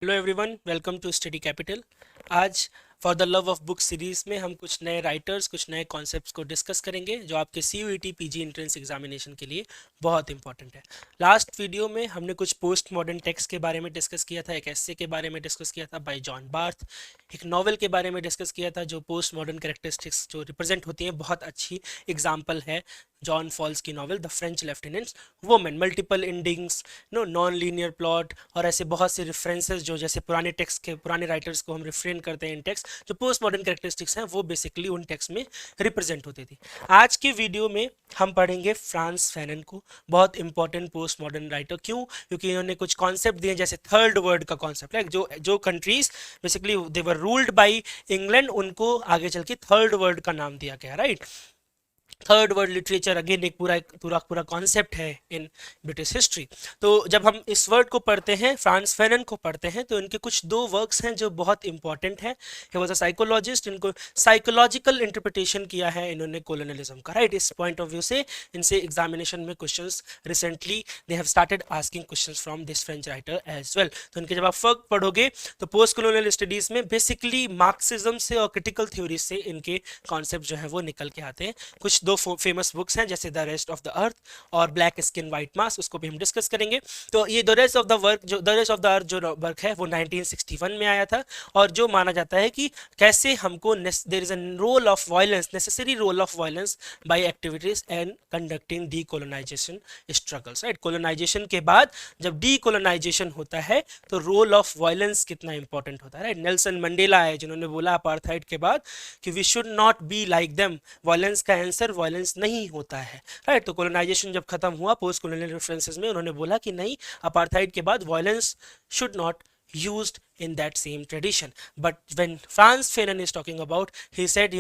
Hello everyone, welcome to study capital. आज for the love of book series में हम कुछ नए राइटर्स, कुछ नए कॉन्सेप्ट्स को डिस्कस करेंगे जो आपके CUET पीजी एंट्रेंस एग्जामिनेशन के लिए बहुत इंपॉर्टेंट है। लास्ट वीडियो में हमने कुछ पोस्ट मॉडर्न टेक्स्ट के बारे में डिस्कस किया था, एक एस्से के बारे में डिस्कस किया था बाय जॉन बार्थ, एक नॉवल के बारे में डिस्कस किया था जो पोस्ट मॉडर्न कैरेक्टरिस्टिक्स जो रिप्रेजेंट होती हैं। बहुत अच्छी एग्जाम्पल है जॉन फॉल्स की novel the French lieutenants women, multiple endings, non linear plot और ऐसे बहुत से रेफरेंसेस जो जैसे पुराने टेक्स्ट के पुराने राइटर्स को हम रिफ्रेन करते हैं इन टेक्स्ट, जो पोस्ट मॉडर्न कैरेक्टरिस्टिक्स हैं वो बेसिकली उन टेक्स्ट में रिप्रेजेंट होती थी। आज के वीडियो में हम पढ़ेंगे फ्रांस फैनन को, बहुत इंपॉर्टेंट पोस्ट मॉडर्न राइटर। क्यों? क्योंकि इन्होंने कुछ कॉन्सेप्ट दिए जैसे थर्ड वर्ल्ड का कॉन्सेप्ट, लाइक जो countries basically they were ruled by England, उनको आगे चल के थर्ड वर्ल्ड का नाम दिया गया, right. Third world literature again एक पूरा पूरा पूरा कॉन्सेप्ट है इन ब्रिटिश हिस्ट्री। तो जब हम इस वर्ड को पढ़ते हैं, फ्रांस फैनन को पढ़ते हैं, तो इनके कुछ दो वर्क्स हैं जो बहुत इंपॉर्टेंट है। ही वाज अ साइकोलॉजिस्ट, इनको साइकोलॉजिकल इंटरप्रिटेशन किया है इन्होंने कोलोनियलिज्म का, राइट। इस पॉइंट ऑफ व्यू से इनसे एग्जामिनेशन में questions recently they have started asking questions from this French writer as well. तो इनके जब आप वर्क पढ़ोगे तो पोस्ट कोलोनियल स्टडीज में बेसिकली मार्क्सिज्म से और क्रिटिकल थ्योरी से इनके कॉन्सेप्ट जो है वो निकल के आते हैं। कुछ दो फेमस बुक्स हैं जैसे द रेस्ट ऑफ द अर्थ और ब्लैक स्किन वाइट मास, उसको भी हम डिस्कस करेंगे। तो ये the rest of the work, जो the rest of the earth जो वर्क है वो 1961 में आया था, और जो माना जाता है कि कैसे हमको there is a role of violence, necessary role of violence by activities and conducting decolonisation struggles, right. Colonisation के बाद जब डीकोलोनाइजेशन होता है तो रोल ऑफ वायलेंस कितना इंपॉर्टेंट होता है, राइट। नेल्सन मंडेला है जिन्होंने बोला अपार्थाइड के बाद कि we should not be like them, violence का आंसर वायलेंस नहीं होता है, राइट। तो कोलोनाइजेशन जब खत्म हुआ पोस्ट कोलोनियल रेफरेंसेस में, उन्होंने बोला कि नहीं, अपार्थाइड के बाद violence should not used in that same tradition. But when Franz Fanon is talking about, he said,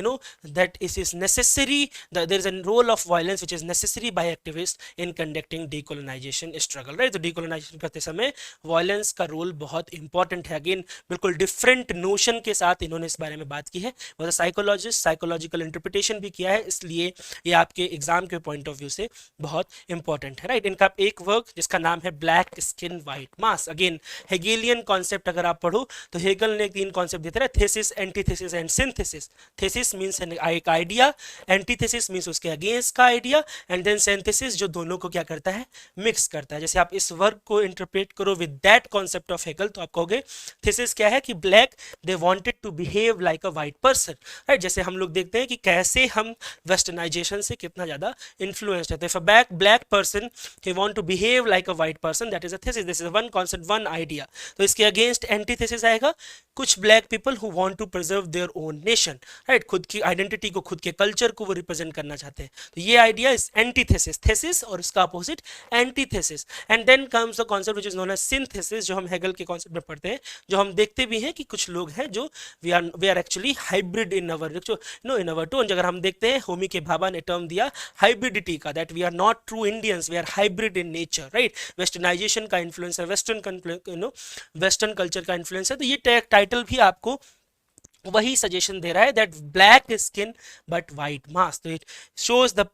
that it is necessary, that there is a role of violence which is necessary by activists in conducting decolonization struggle, right. तो decolonization करते समय violence का role बहुत important है। Again बिल्कुल different notion के साथ इन्होंने इस बारे में बात की है। वो साइकोलॉजिस्ट, साइकोलॉजिकल इंटरप्रिटेशन भी किया है, इसलिए ये आपके एग्जाम के पॉइंट ऑफ व्यू से बहुत इंपॉर्टेंट है, राइट। इनका एक वर्क जिसका नाम है ब्लैक स्किन वाइट मास, अगेन हेगेलियन कॉन्सेप्ट अगर आप पढ़ो तो हेगल ने तीन कॉन्सेप्ट दिए थे, thesis, antithesis and synthesis. Thesis means एक आइडिया, एंटीथेसिस मींस उसके अगेंस्ट का आइडिया, एंड देन सिंथेसिस जो दोनों को क्या करता है, मिक्स करता है। जैसे आप इस वर्क को इंटरप्रेट करो with that concept of Hegel तो आप कहोगे थेसिस क्या है कि black they wanted to behave like a white person, right. जैसे हम लोग देखते हैं कि कैसे हम वेस्टर्नाइजेशन से कितना ज्यादा इन्फ्लुएंस्ड है। If a black person he want to behave like a white person, that is a thesis, this is one concept, one idea। तो इसके अगेंस्ट एंटीथेसिस आएगा, कुछ black people who want to preserve their own nation, right. खुद की identity को, खुद के culture को वो रिप्रेजेंट करना चाहते हैं। तो ये आइडिया इज एंटीथेसिस, थेसिस और उसका opposite antithesis. And then comes a concept which is known as synthesis, जो हम हेगल के कॉन्सेप्ट में पढ़ते हैं, जो हम देखते भी हैं कि कुछ लोग हैं जो we are actually hybrid in our in our tone. अगर हम देखते हैं होमी के भाभा ने टर्म दिया हाइब्रिडिटी का, that we are not true Indians, we are hybrid in nature, right. Westernisation का इन्फ्लुएंस है, वेस्टर्न कल्चर का इन्फ्लुएंस है। तो ये टाइटल भी आपको वही सजेशन दे रहा है, that black skin but white masks. तो it shows the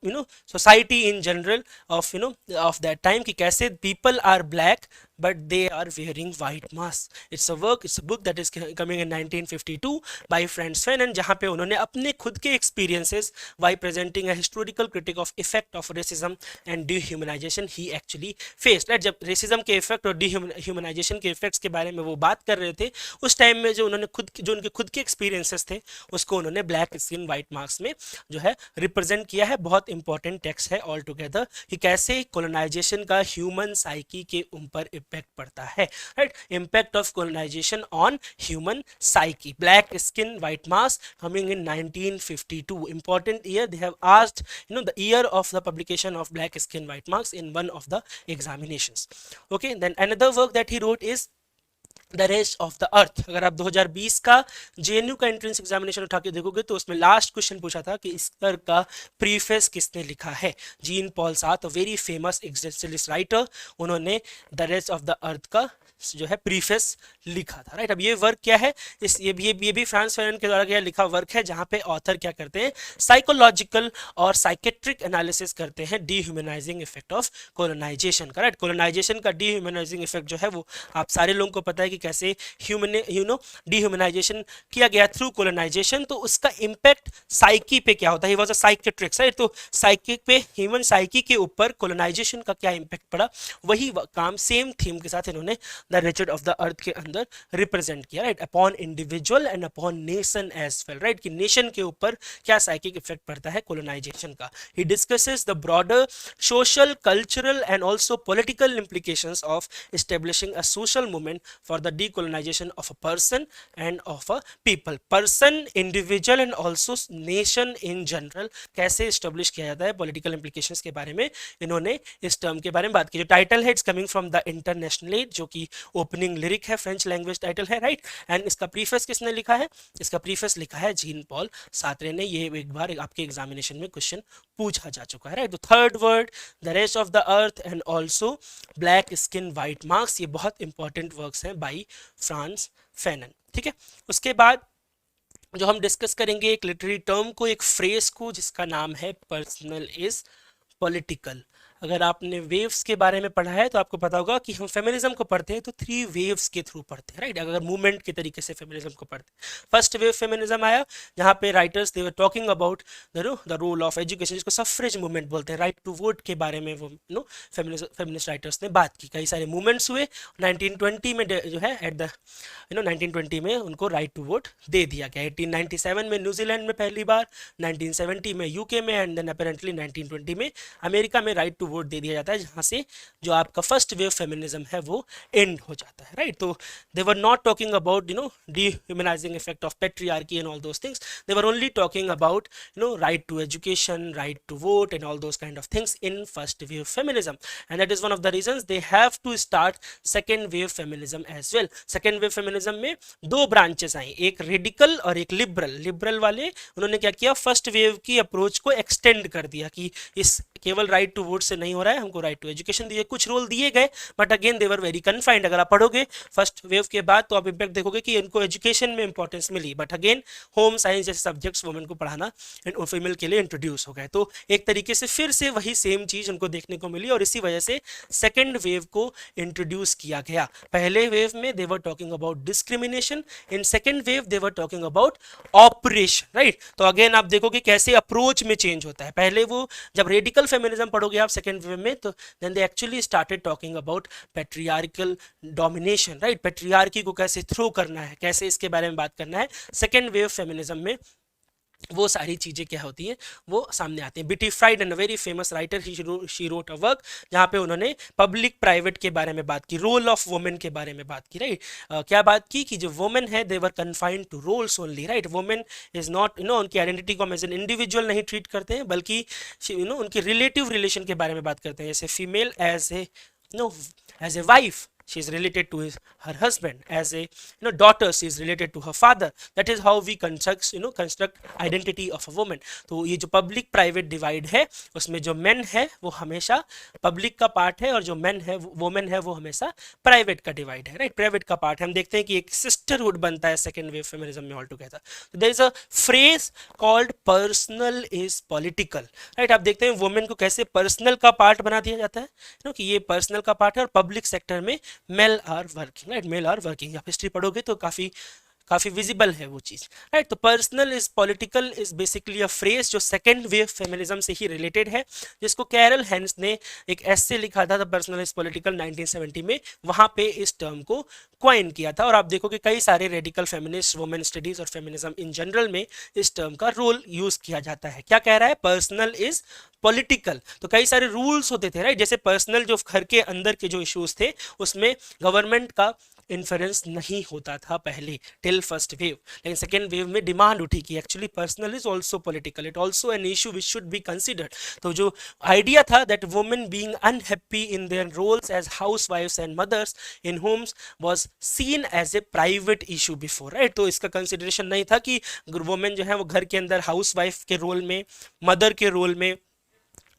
society in general of of that time कि कैसे people are black but they are wearing white mask. It's a book that is coming in 1952 by Franz Fanon, जहाँ पे उन्होंने अपने खुद के experiences by presenting a historical critic of effect of racism and dehumanization he actually faced, right। जब racism के effect और dehumanization के effects के बारे में वो बात कर रहे थे, उस टाइम में जो उनके खुद के experiences थे, उसको उन्होंने black skin white mask में जो है represent किया है। बहुत important text है all together कि कैसे colonization का human psyche के ऊपर इम्पैक्ट पड़ता है, right. Impact of colonisation on human psyche, black skin white masks, coming in 1952, important year. They have asked the year of the publication of black skin white masks in one of the examinations. Okay, then another work that he wrote is the rest of the earth. अगर आप 2020 का JNU का entrance examination उठा के देखोगे तो उसमें last question पूछा था कि इस वर्क का प्रीफेस किसने लिखा है। Jean Paul Sartre, very famous existentialist writer, उन्होंने the rest of the earth का जो है प्रीफेस लिखा था, राइट। अब ये वर्क क्या है, इस ये भी फ्रांस फैनन के द्वारा क्या लिखा वर्क है, जहाँ पे ऑथर क्या करते हैं, साइकोलॉजिकल और साइकेट्रिक एनालिसिस करते हैं डीह्यूमनाइजिंग इफेक्ट ऑफ कोलोनाइजेशन का, राइट। कोलोनाइजेशन का डीह्यूमनाइजिंग इफेक्ट जो है वो आप सारे लोगों को पता है कि कैसे ह्यूमन डीह्यूमनाइजेशन किया गया थ्रू कोलोनाइजेशन, तो उसका इम्पैक्ट साइकी पे क्या होता है। He was a psychiatrist, right. तो साइकिक पे, ह्यूमन साइकी के ऊपर कोलोनाइजेशन का क्या इम्पैक्ट पड़ा, वही काम सेम थीम के साथ इन्होंने the wretched of the earth के अंदर रिप्रेजेंट किया, right. Upon individual and upon nation as well, right, कि नेशन के ऊपर क्या साइकिक इफेक्ट पड़ता है कोलोनाइजेशन का। He discusses the broader social, cultural and also political implications of establishing a social movement for the decolonization of a person and of a people, person, individual and also nation in general, कैसे establish किया जाता है, political implications के बारे में इन्होंने इस term के बारे में बात की। जो टाइटल है, it's coming from the international age, जो कि ओपनिंग लिरिक है, फ्रेंच लैंग्वेज टाइटल है, राइट। एंड इसका प्रीफेस किसने लिखा है, इसका प्रीफेस लिखा है जीन पॉल सार्त्रे ने। ये एक बार आपके एग्जामिनेशन में क्वेश्चन पूछा जा चुका है, राइट। तो third word, the rest of the earth and also black skin white marks, ये बहुत इंपॉर्टेंट वर्क्स हैं बाई फ्रांस फैनन, ठीक है। उसके बाद जो हम डिस्कस करेंगे एक लिटरेरी टर्म को, एक फ्रेज को, जिसका नाम है पर्सनल इज पॉलिटिकल। अगर आपने वेव्स के बारे में पढ़ा है तो आपको पता होगा कि हम फेमिनिज्म को पढ़ते हैं तो 3 वेव्स के थ्रू पढ़ते हैं, राइट। अगर मूवमेंट के तरीके से फेमिनिज्म को पढ़ते हैं, फर्स्ट वेव फेमिनिज्म आया जहाँ पे writers they were talking about the role of education, जिसको सफ्रेज मूवमेंट बोलते हैं, राइट टू वोट के बारे में वो फेमिनिस्ट राइटर्स ने बात की। कई सारे मूवमेंट्स हुए, 1920 में जो है एट द 1920 में उनको राइट टू वोट दे दिया गया। 1897 में न्यूजीलैंड में पहली बार, 1970 में यूके में एंड देन अपेरेंटली 1920 में अमेरिका में राइट टू वोट दे दिया जाता है, जहाँ से जो आपका फर्स्ट वेव फेमिनिज्म है वो एंड हो जाता है, राइट। तो they were not talking about dehumanizing effect of patriarchy and all those things. They were only talking about right to education, right to vote and all those kind of things in first wave feminism, and that is one of the reasons they have to start second wave feminism as well. Second wave feminism में 2 branches आई, एक radical और एक liberal. Liberal वाले उन्होंने क्या किया, first wave की approach को एक्सटेंड कर दिया कि इस केवल राइट टू वोट से नहीं हो रहा है, हमको राइट टू एजुकेशन दिए, कुछ रोल दिए गए, but again they were very confined. अगर आप पढ़ोगे फर्स्ट वेव के बाद तो आप इम्पैक्ट देखोगे कि इनको एजुकेशन में इंपॉर्टेंस मिली, बट अगेन होम साइंस जैसे सब्जेक्ट्स वुमेन को पढ़ाना फीमेल के लिए इंट्रोड्यूस हो गए। तो एक तरीके से फिर से वही सेम चीज उनको देखने को मिली और इसी वजह से सेकेंड वेव को इंट्रोड्यूस किया गया। पहले वेव में they were talking about discrimination, in second wave they were talking about oppression, right. तो अगेन आप देखोगे कैसे अप्रोच में चेंज होता है। पहले वो जब रेडिकल फेमिनिज्म पढ़ोगे आप सेकेंड वेव में, तो then they actually started talking about patriarchal domination, right. Patriarchy को कैसे थ्रो करना है, कैसे इसके बारे में बात करना है, सेकेंड वेव फेमिनिज्म में वो सारी चीजें क्या होती हैं वो सामने आती हैं। बिटी fried and very famous writer, she wrote a work जहाँ पे उन्होंने पब्लिक प्राइवेट के बारे में बात की, रोल ऑफ वुमेन के बारे में बात की, राइट। क्या बात की कि जो वुमेन है they were confined to roles only, right. Women is not उनकी आइडेंटिटी को हम एज एन इंडिविजुअल नहीं ट्रीट करते हैं, बल्कि उनकी रिलेटिव रिलेशन के बारे में बात करते हैं, जैसे female as a wife she is related to her husband, as a daughter she is related to her father. That is how we construct identity of a woman. तो ये जो पब्लिक प्राइवेट डिवाइड है उसमें जो main है वो हमेशा public का पार्ट है और जो मेन है वोमेन है वो हमेशा प्राइवेट का डिवाइड है, राइट। प्राइवेट का पार्ट है। हम देखते हैं कि एक सिस्टरहुड बनता है सेकेंड वेव फेमिनिज्म में ऑल टुगेदर। तो there is a phrase called personal is political, right. आप देखते हैं वुमेन को कैसे पर्सनल का पार्ट बना दिया जाता है, कि ये पर्सनल का पार्ट है और पब्लिक सेक्टर में male are working, right. Male are working. आप हिस्ट्री पढ़ोगे तो काफी विजिबल है वो चीज, राइट। तो personal is political is basically a phrase जो सेकेंड वेव फेमिनिज्म से ही रिलेटेड है, जिसको कैरल हेंस ने एक एस्से लिखा था द पर्सनल इज पॉलिटिकल 1970 में, वहां पे इस टर्म को क्वाइन किया था। और आप देखोगे कई सारे रेडिकल फेमिनिस्ट, वुमेन स्टडीज और फेमिनिज्म इन जनरल में इस टर्म का रोल यूज किया जाता है। क्या कह रहा है, पर्सनल इज पॉलिटिकल। तो कई सारे रूल्स होते थे, राइट। जैसे पर्सनल जो घर के अंदर के जो इश्यूज थे उसमें गवर्नमेंट का इन्फ्लुएंस नहीं होता था पहले टिल फर्स्ट वेव, लेकिन सेकेंड वेव में डिमांड उठी कि actually personal is also political, it also an issue which should be considered. तो जो आइडिया था that women being unhappy in their roles as हाउस वाइफ्स and mothers in homes was seen as a private issue before, right. तो इसका consideration नहीं था कि वुमेन जो है वो घर के अंदर हाउस वाइफ के रोल में, मदर के रोल में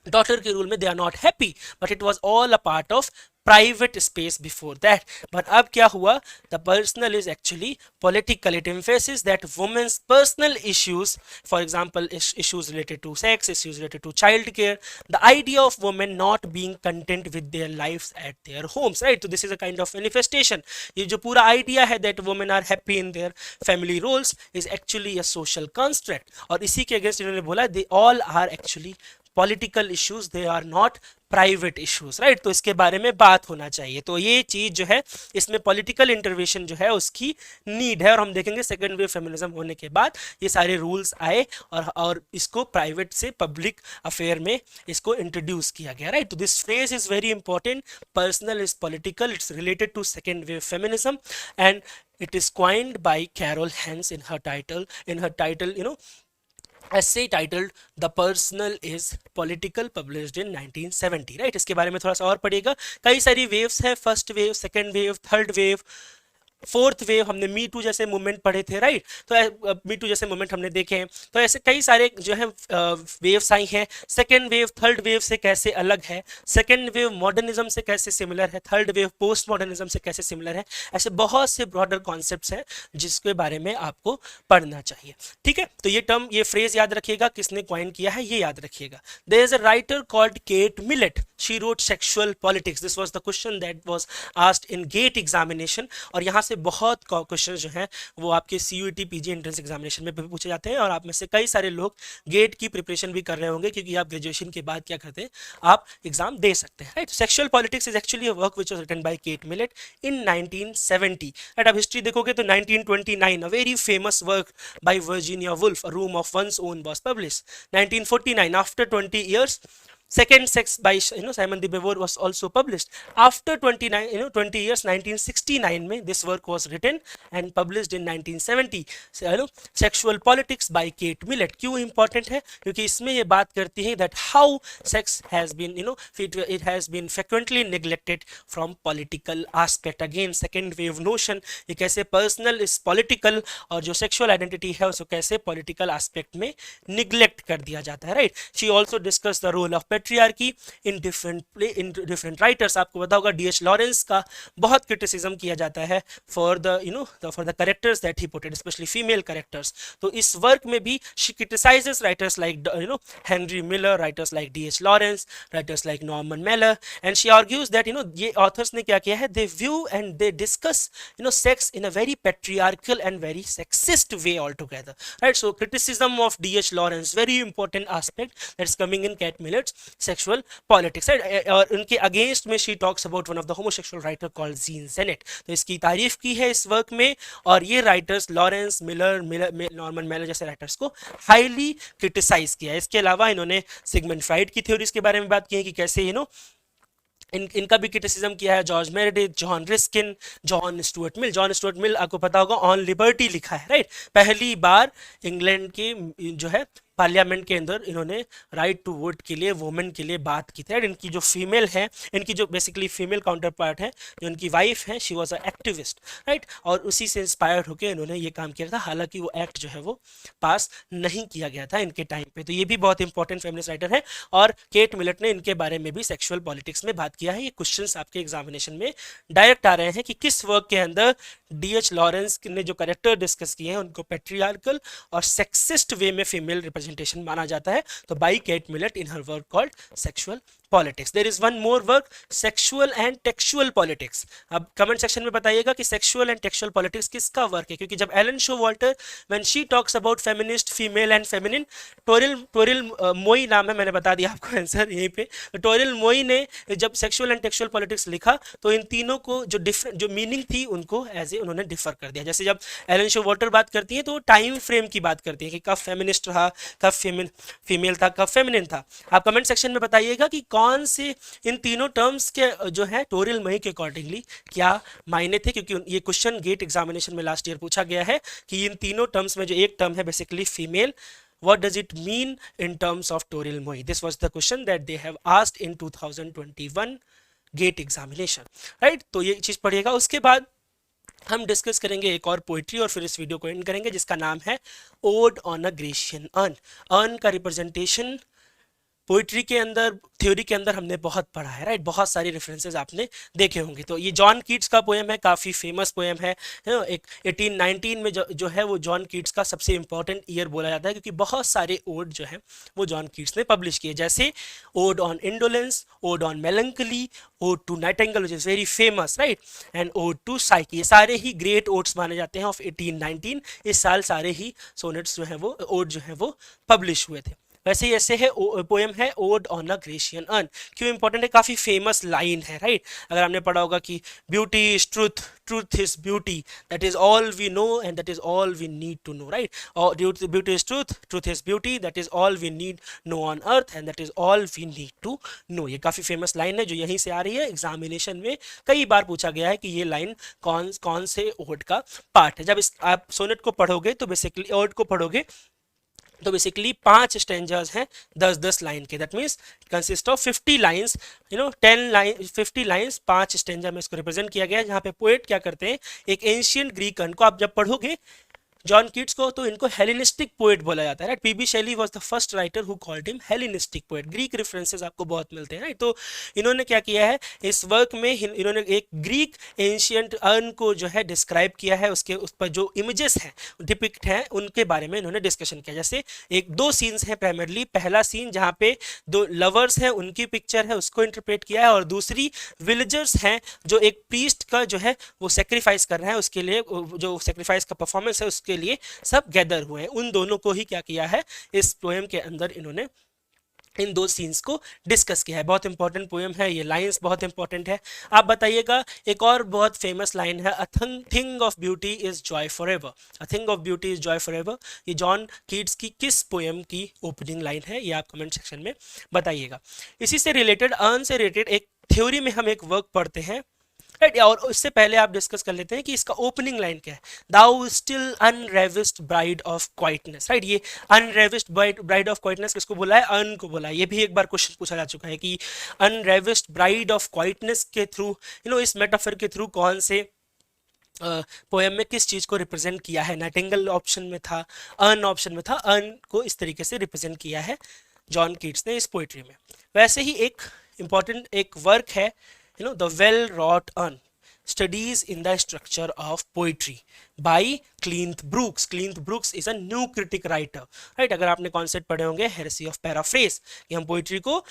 डॉटर के रूल में they are not happy, but it was all a part of private space before that. But अब क्या हुआ, the personal is actually political. It emphasis that women's personal issues, for example issues related to sex, issues related to child care, the idea of women not being content with their lives at their homes, right? So this is a kind of manifestation. ये जो पूरा idea है that women are happy in their family roles is actually a social construct. और इसी के against इन्होंने बोला they all are actually political issues, they are not private issues, right. तो इसके बारे में बात होना चाहिए. तो ये चीज जो है इसमें पॉलिटिकल इंटरवेंशन जो है उसकी नीड है. और हम देखेंगे सेकेंड वेव फेमिनिज्म होने के बाद ये सारे रूल्स आए और इसको प्राइवेट से पब्लिक अफेयर में इसको इंट्रोड्यूस किया गया, राइट. तो this phrase is very important. Personal is political, it's related to second wave feminism and it is coined by Carol Hess in her title, essay titled The Personal is Political, published in 1970, right. इसके बारे में थोड़ा सा और पढ़िएगा. कई सारी waves है, first wave, second wave, third wave, fourth wave. हमने मी टू जैसे मूवमेंट पढ़े थे, राइट. तो मी टू जैसे मूवमेंट हमने देखे हैं. तो ऐसे कई सारे जो है वेव्स आई हैं. सेकेंड वेव थर्ड वेव से कैसे अलग है, सेकेंड वेव मॉडर्निज्म से कैसे सिमिलर है, थर्ड वेव पोस्ट मॉडर्निज्म से कैसे सिमिलर है. ऐसे बहुत से ब्रॉडर कॉन्सेप्ट्स हैं जिसके बारे में आपको पढ़ना चाहिए, ठीक है. तो ये टर्म, ये फ्रेज याद रखिएगा, किसने क्वाइन किया है ये याद रखिएगा. There is a writer called Kate Millett. She wrote sexual politics. This was the question that was asked in GATE examination. और यहाँ से बहुत क्वेश्चन जो हैं वो आपके CUET PG एंट्रेंस एग्जामिनेशन में भी पूछे जाते हैं. और आप में से कई सारे लोग गेट की प्रिपरेशन भी कर रहे होंगे क्योंकि आप ग्रेजुएशन के बाद क्या करते हैं, आप एग्जाम दे सकते हैं, right. Sexual politics is actually a work which was written by Kate Millett in 1970, right. अब हिस्ट्री देखोगे तो 1929 a very famous work by Virginia Woolf, a room of one's own, was published. 1949 after 20 years Second Sex by Simon de Beauvoir was also published. After 20 years, 1969 में this work was written and published in 1970. Sexual Politics by Kate Millett. क्यों important है? क्योंकि इसमें ये बात करती है that how sex has been it has been frequently neglected from political aspect. Again second wave notion, ये कैसे personal is political और जो sexual identity है उसको कैसे political aspect में neglect कर दिया जाता है, right. She also discussed the role of patriarchy in different writers. आपको पता होगा डीएच लॉरेंस का बहुत क्रिटिसिज्म किया जाता है for the characters that he putted, specially female characters. तो इस वर्क में भी she criticises writers like Henry Miller, writers like DH Lawrence, writers like Norman Mailer, and she argues that ये ऑथर्स ने क्या किया है, they view and they discuss sex in a very patriarchal and very sexist way all together, right. So criticism of DH Lawrence, very important aspect that is coming in Kate Millett's sexual politics, right? और उनके against में she talks about one of the homosexual writer called Jean Genet. तो इसकी तारीफ की है इस work में. और ये writers Lawrence, Miller, Norman Mailer जैसे राइटर्स को हाईली क्रिटिसाइज किया है. इसके अलावा इन्होंने सिगमंड फ्राइड की थ्योरीज के बारे में बात की है कि कैसे इनका भी क्रिटिसिज्म किया है. George Meredith, John Ruskin, John Stuart Mill आपको पता होगा ऑन लिबर्टी लिखा है, राइट. पहली बार इंग्लैंड के जो है पार्लियामेंट के अंदर इन्होंने राइट टू वोट के लिए वुमेन के लिए बात की थी. इनकी जो फीमेल है, इनकी जो बेसिकली फीमेल काउंटर पार्ट है, जो इनकी वाइफ है, she was a activist, right. और उसी से इंस्पायर होकर इन्होंने ये काम किया था. हालांकि वो एक्ट जो है वो पास नहीं किया गया था इनके टाइम पे. तो ये भी बहुत इंपॉर्टेंट फेमिनिस्ट राइटर है. और केट मिलेट ने इनके बारे में भी सेक्सुअल पॉलिटिक्स में बात किया है. ये क्वेश्चंस आपके एग्जामिनेशन में डायरेक्ट आ रहे हैं कि किस वर्क के अंदर डीएच लॉरेंस ने जो कैरेक्टर डिस्कस किए हैं उनको पेट्रियार्कल और सेक्सिस्ट वे में फीमेल रिप्रेजेंटेशन माना जाता है. तो by Kate Millett in her work called sexual politics. There is one more work, sexual and textual politics. अब कमेंट सेक्शन में बताइएगा कि सेक्सुअल एंड टेक्सुअल पॉलिटिक्स किसका वर्क है, क्योंकि जब Elaine Showalter when she talks about feminist, female and feminine, Toril Moi नाम है, मैंने बता दिया आपको आंसर यहीं पे. टोरिल मोई ने जब सेक्सुअल एंड टेक्सुअल पॉलिटिक्स लिखा तो इन तीनों को जो डिफरेंट जो मीनिंग थी उनको एज ए उन्होंने डिफर कर दिया. जैसे जब एलन शोवाल्टर बात करती है तो टाइम फ्रेम की बात करती है कि कब फेमिनिस्ट रहा, कब फीमेल था, कब फेमिनिन था. आप कमेंट सेक्शन में बताइएगा कि कौन से इन तीनों टर्म्स के जो है टोरिल मई के अकॉर्डिंगली क्या मायने थे, क्योंकि ये क्वेश्चन गेट एग्जामिनेशन में लास्ट ईयर पूछा गया है कि इन तीनों टर्म्स में जो एक टर्म है basically female, what does it mean in terms of Toril Moi? This was the question that they have asked in 2021 GATE examination, right. तो ये चीज पढ़िएगा. उसके बाद हम डिस्कस करेंगे एक और पोइट्री और फिर इस वीडियो को एंड करेंगे जिसका नाम है odd on a Grecian earn. Earn का रिप्रेजेंटेशन पोइट्री के अंदर, थ्योरी के अंदर हमने बहुत पढ़ा है, राइट, बहुत सारी रेफरेंसेस आपने देखे होंगे। तो ये जॉन कीट्स का पोएम है, काफ़ी फेमस पोएम है, एक 1819 में जो है वो जॉन कीट्स का सबसे इंपॉर्टेंट ईयर बोला जाता है, क्योंकि बहुत सारे ओड जो है वो जॉन कीट्स ने पब्लिश किए, जैसे ode on indolence, ode on melancholy, ode to nightingale which is very famous, right, and ode to Psyche. ये सारे ही ग्रेट ओड्स माने जाते हैं ऑफ 1819। इस साल सारे ही सोनेट्स जो है वो ओड जो है वो पब्लिश हुए थे। वैसे ही ऐसे है पोएम है odd on a Grecian earn. क्यों इंपॉर्टेंट है? काफी फेमस लाइन है, राइट। अगर आपने पढ़ा होगा कि beauty is truth, truth is beauty, that is all we know and that is all we need to know, right. और beauty is truth, truth is beauty, that is all we need know on earth and that is all we need to know. ये काफी famous line है जो यहीं से आ रही है। Examination में कई बार पूछा गया है कि ये लाइन कौन कौन से ओड का पार्ट है। जब आप सोनेट को पढ़ोगे तो बेसिकली ओड को पढ़ोगे तो बेसिकली 5 स्टेंजर्स हैं 10-10 लाइन के। That means consist of 50 lines, 10 line 50 lines, 5 स्टेंजर में इसको रिप्रेजेंट किया गया है, जहाँ पे पोएट क्या करते हैं, एक एंशियंट ग्रीक अर्न को आप जब पढ़ोगे जॉन कीट्स को तो इनको हेलेनिस्टिक पोएट बोला जाता है, right. PB Shelley was the first writer who called him Hellenistic poet. Greek references आपको बहुत मिलते हैं, राइट। तो इन्होंने क्या किया है इस वर्क में, इन्होंने एक ग्रीक एंशियंट अर्न को जो है डिस्क्राइब किया है, उसके उस पर जो इमेजेस हैं डिपिक्ट हैं उनके बारे में इन्होंने डिस्कशन किया। जैसे एक 2 सीन्स हैं प्राइमरली, पहला सीन जहाँ पे 2 लवर्स हैं उनकी पिक्चर है उसको इंटरप्रेट किया है, और दूसरी विलेजर्स हैं जो एक प्रीस्ट का जो है वो सेक्रीफाइस कर रहे हैं, उसके लिए जो सेक्रीफाइस का परफॉर्मेंस है उसके लिए सब गैदर हुए हैं। उन दोनों को ही क्या किया है इस पोएम के अंदर इन्होंने इन 2 सीन्स को डिस्कस किया है। बहुत इंपॉर्टेंट पोएम है, ये लाइंस बहुत इंपॉर्टेंट है। आप बताइएगा, एक और बहुत फेमस लाइन है, a thing of beauty is Joy for ever. A thing of beauty is Joy for ever, ये जॉन कीट्स की किस पोएम की ओपनिंग लाइन है, ये आप कमेंट सेक्शन में बताइएगा। इसी से रिलेटेड, अर्न से रिलेटेड एक थ्योरी में हम एक वर्क पढ़ते हैं, राइट। और उससे पहले आप डिस्कस कर लेते हैं कि इसका ओपनिंग लाइन क्या है, thou still unravished bride of quietness, right. ये अनरेविस्ड ब्राइड ऑफ क्वाइटनेस किसको बोला है? अर्न को बोला है। ये भी एक बार क्वेश्चन पूछा जा चुका है कि अनरेविस्ड ब्राइड ऑफ क्वाइटनेस के थ्रू, इस मेटाफर के थ्रू कौन से पोएम में किस चीज को रिप्रेजेंट किया है। नाइटिंगेल ऑप्शन में था, अर्न ऑप्शन में था, अर्न को इस तरीके से रिप्रेजेंट किया है जॉन कीट्स ने इस पोइट्री में। वैसे ही एक इंपॉर्टेंट एक वर्क है, the well-wrought urn, studies in the structure of poetry by Cleanth Brooks. Cleanth Brooks is a new critic writer, right. अगर आपने कॉन्सेप्ट पढ़े होंगे हेरेसी ऑफ पैराफ्रेज, कि हम पोइट्री को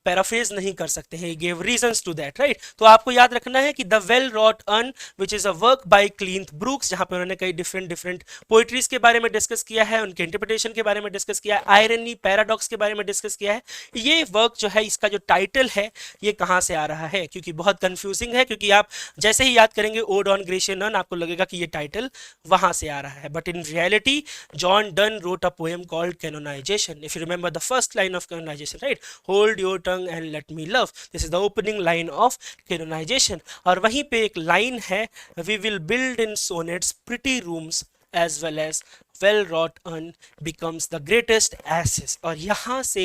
पैराफ्रेज नहीं कर सकते हैं, give reasons to that, right. तो आपको याद रखना है कि the well wrought urn which is a work by Cleanth Brooks, जहां पे उन्होंने कई डिफरेंट पोइट्रीज के बारे में डिस्कस किया है, उनके इंटरप्रिटेशन के बारे में डिस्कस किया है, आयरनी पैराडॉक्स के बारे में डिस्कस किया है। ये वर्क जो है इसका जो टाइटल है ये कहाँ से आ रहा है, क्योंकि बहुत कंफ्यूजिंग है, क्योंकि आप जैसे ही याद करेंगे ओड ऑन ग्रेशियन अर्न आपको लगेगा कि ये टाइटल वहां से आ रहा है, but in reality John Donne wrote a poem called canonization. If you remember the first line of canonization, right, hold your tongue and let me love, this is the opening line of canonization. और वहीं पे एक लाइन है, we will build in sonnets pretty rooms as well as well wrought urn becomes the greatest asset, और यहाँ से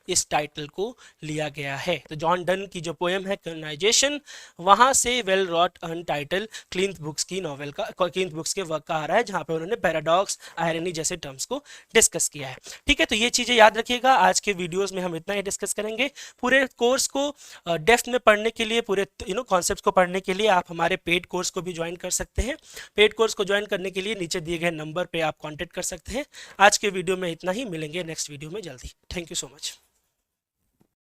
इस टाइटल को लिया गया है। तो जॉन डन की जो पोएम है कैनोनाइजेशन, वहाँ से well wrought urn title Cleanth Brooks की नॉवेल का, क्लींथ बुक्स के वर्क का आ रहा है, जहाँ पे उन्होंने पैराडॉक्स, आयरनी जैसे टर्म्स को डिस्कस किया है। ठीक है, तो ये चीज़ें याद रखिएगा। आज के वीडियोज़ में हम इतना ही डिस्कस करेंगे। पूरे कोर्स को डेप्थ में पढ़ने के लिए, पूरे कॉन्सेप्ट को पढ़ने के लिए आप हमारे पेड कोर्स को भी ज्वाइन कर सकते हैं। पेड कोर्स को ज्वाइन करने के लिए नीचे दिए गए नंबर पे आप कांटेक्ट कर सकते हैं। आज के वीडियो में इतना ही, मिलेंगे नेक्स्ट वीडियो में जल्दी। Thank you so much.